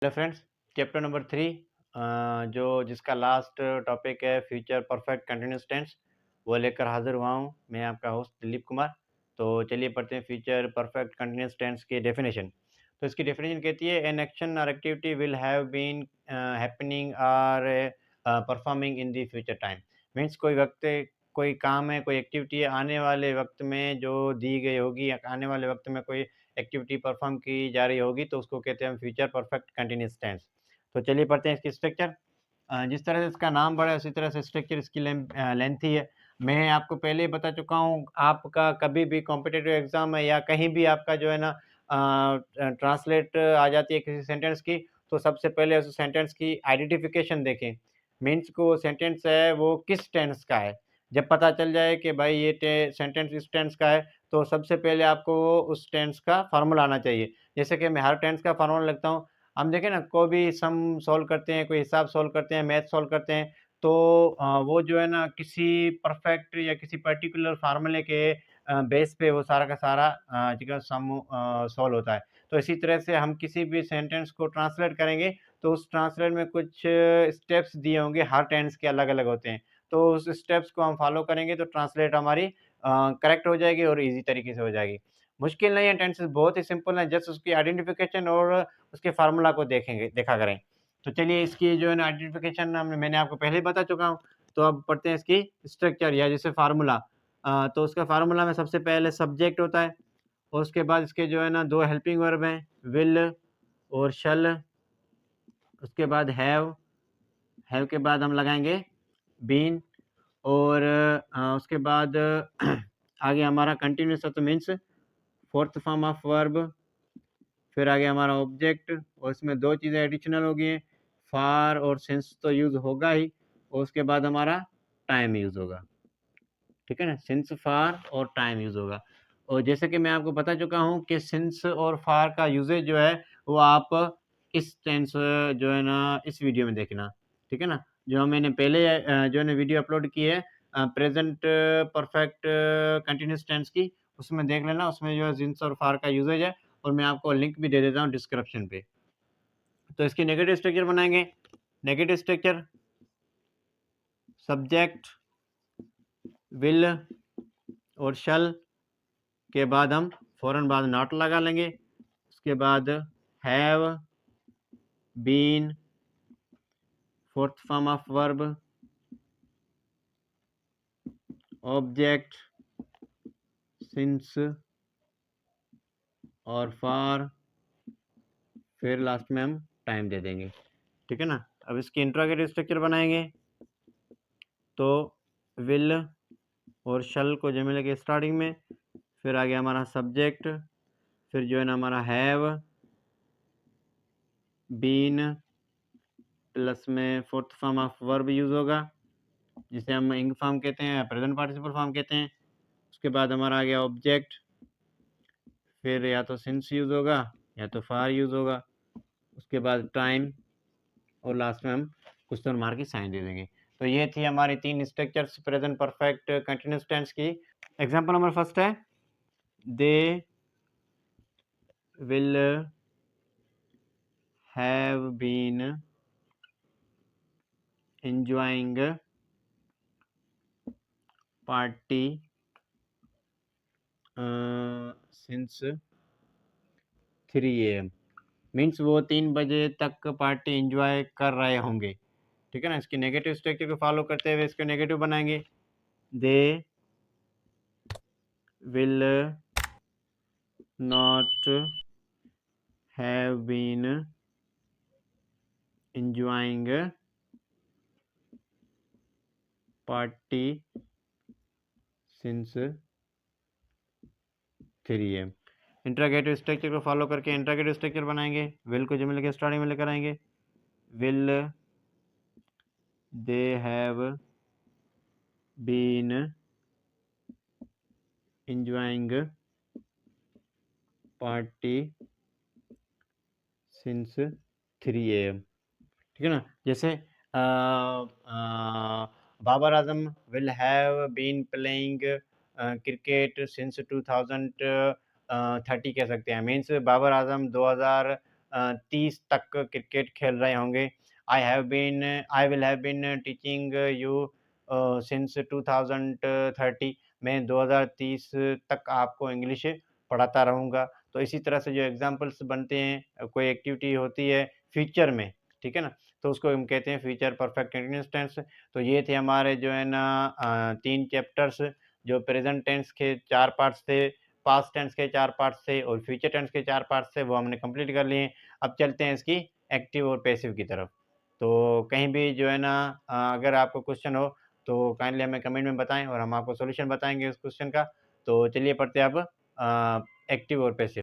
Hello friends, chapter number 3 जो जिसका last topic है फ्यूचर परफेक्ट कंटिन्यूअस टेंस, वो लेकर हाज़िर हुआ हूँ। मैं आपका होस्ट दिलीप कुमार। तो चलिए पढ़ते हैं फ्यूचर परफेक्ट कंटिन्यूअस टेंस की डेफिनेशन। तो इसकी डेफिनेशन कहती है एन एक्शन और activity will have been happening और performing in the future time. Means कोई काम है, कोई एक्टिविटी है, आने वाले वक्त में जो दी गई होगी या आने वाले वक्त में कोई एक्टिविटी परफॉर्म की जा रही होगी, तो उसको कहते हैं हम फ्यूचर परफेक्ट कंटिन्यूअस टेंस। तो चलिए पढ़ते हैं इसकी स्ट्रक्चर। जिस तरह से इसका नाम बड़ा है उसी तरह से स्ट्रक्चर इसकी लेंथी है। मैं आपको पहले ही बता चुका हूँ, आपका कभी भी कॉम्पिटिटिव एग्जाम है या कहीं भी आपका जो है ना ट्रांसलेट आ जाती है किसी सेंटेंस की, तो सबसे पहले उस सेंटेंस की आइडेंटिफिकेशन देखें। मीन्स को सेंटेंस है वो किस टेंस का है। जब पता चल जाए कि भाई ये सेंटेंस इस टेंस का है, तो सबसे पहले आपको उस टेंस का फार्मूला आना चाहिए। जैसे कि मैं हर टेंस का फार्मूला लिखता हूँ। हम देखें ना, कोई भी सम सॉल्व करते हैं, कोई हिसाब सॉल्व करते हैं, मैथ सॉल्व करते हैं, तो वो जो है ना किसी परफेक्ट या किसी पर्टिकुलर फार्मूले के बेस पे वो सारा का सारा जो सम सॉल्व होता है। तो इसी तरह से हम किसी भी सेंटेंस को ट्रांसलेट करेंगे, तो उस ट्रांसलेट में कुछ स्टेप्स दिए होंगे, हर टेंस के अलग-अलग होते हैं। तो उस स्टेप्स को हम फॉलो करेंगे तो ट्रांसलेट हमारी करेक्ट हो जाएगी और ईज़ी तरीके से हो जाएगी। मुश्किल नहीं है, टेंसेस बहुत ही सिंपल है, जस्ट उसकी आइडेंटिफिकेशन और उसके फार्मूला को देखा करें। तो चलिए इसकी जो है ना आइडेंटिफिकेशन मैंने आपको पहले ही बता चुका हूँ। तो अब पढ़ते हैं इसकी स्ट्रक्चर या जैसे फार्मूला। तो उसका फार्मूला में सबसे पहले सब्जेक्ट होता है और उसके बाद इसके जो है ना 2 हेल्पिंग वर्ब हैं, विल और शैल। उसके बाद हैव के बाद हम लगाएँगे बीन और उसके बाद आगे हमारा कंटीन्यूअस है तो means fourth form of verb. फिर आगे हमारा ऑब्जेक्ट और इसमें 2 चीज़ें एडिशनल हो गई हैं, फार और सिंस तो यूज़ होगा ही और उसके बाद हमारा टाइम यूज़ होगा। ठीक है ना? सिंस, फार और टाइम यूज़ होगा। और जैसे कि मैं आपको बता चुका हूँ कि सिंस और फार का यूसेज जो है वो आप इस टेंस जो है ना इस वीडियो में देखना। ठीक है ना? जो मैंने पहले जो है ना वीडियो अपलोड की है प्रेज़ेंट परफेक्ट कंटीन्यूअस टेंस की, उसमें देख लेना, उसमें जो है सिंस और फार का यूसेज है और मैं आपको लिंक भी दे देता हूँ डिस्क्रिप्शन पे। तो इसकी नेगेटिव स्ट्रक्चर बनाएँगे। नेगेटिव स्ट्रक्चर सब्जेक्ट, विल और शैल के बाद हम फ़ौरन बाद नॉट लगा लेंगे। उसके बाद have, been, fourth form of verb, object, since और फॉर, फिर लास्ट में हम टाइम दे देंगे। ठीक है ना? अब इसकी इंट्रोगेटिव स्ट्रक्चर बनाएँगे। तो विल और शैल को जमे लगे स्टार्टिंग में, फिर आगे हमारा सब्जेक्ट, फिर जो है ना हमारा हैव, बीन प्लस में fourth form of verb use होगा, जिसे हम इंग फॉर्म कहते हैं या प्रेजेंट पार्टिसिपल फॉर्म कहते हैं। उसके बाद हमारा आ गया ऑब्जेक्ट, फिर या तो सिंस यूज़ होगा या तो फार यूज़ होगा। उसके बाद टाइम और लास्ट में हम क्वेश्चन मार्क की साइन दे देंगे। तो ये थी हमारी 3 structures present perfect continuous tense की। एग्जांपल नंबर फर्स्ट है, they will have been enjoying party since 3 AM। Means वो 3 बजे तक पार्टी एंजॉय कर रहे होंगे। ठीक है ना? इसकी नेगेटिव स्ट्रक्चर को फॉलो करते हुए इसको नेगेटिव बनाएंगे। They will not have been enjoying party since 3 AM। Interrogative structure को फॉलो करके इंट्रागेटिव स्ट्रक्चर बनाएंगे। विल को जुमले के स्टार्टिंग में लेकर आएंगे। Will they have been enjoying party since 3 AM। ठीक है ना? जैसे Babar Azam will have been playing cricket since 2030 कह सकते हैं। मीन्स बाबर आजम 2030 30 तक क्रिकेट खेल रहे होंगे। I will have been teaching you since 2030। मैं 2030 तक आपको इंग्लिश पढ़ाता रहूँगा। तो इसी तरह से जो एग्ज़ाम्पल्स बनते हैं, कोई एक्टिविटी होती है फ्यूचर में, ठीक है ना? तो उसको हम कहते हैं फ्यूचर परफेक्ट कंटीन्यूअस टेंस। तो ये थे हमारे जो है ना 3 चैप्टर्स, जो प्रेज़ेंट टेंस के 4 पार्ट्स थे, पास्ट टेंस के 4 पार्ट्स थे और फ्यूचर टेंस के 4 पार्ट्स थे, वो हमने कंप्लीट कर लिए हैं। अब चलते हैं इसकी एक्टिव और पैसिव की तरफ। तो कहीं भी जो है ना अगर आपको क्वेश्चन हो तो काइंडली हमें कमेंट में बताएँ और हम आपको सॉल्यूशन बताएँगे उस क्वेश्चन का। तो चलिए पढ़ते हैं अब एक्टिव और पैसिव।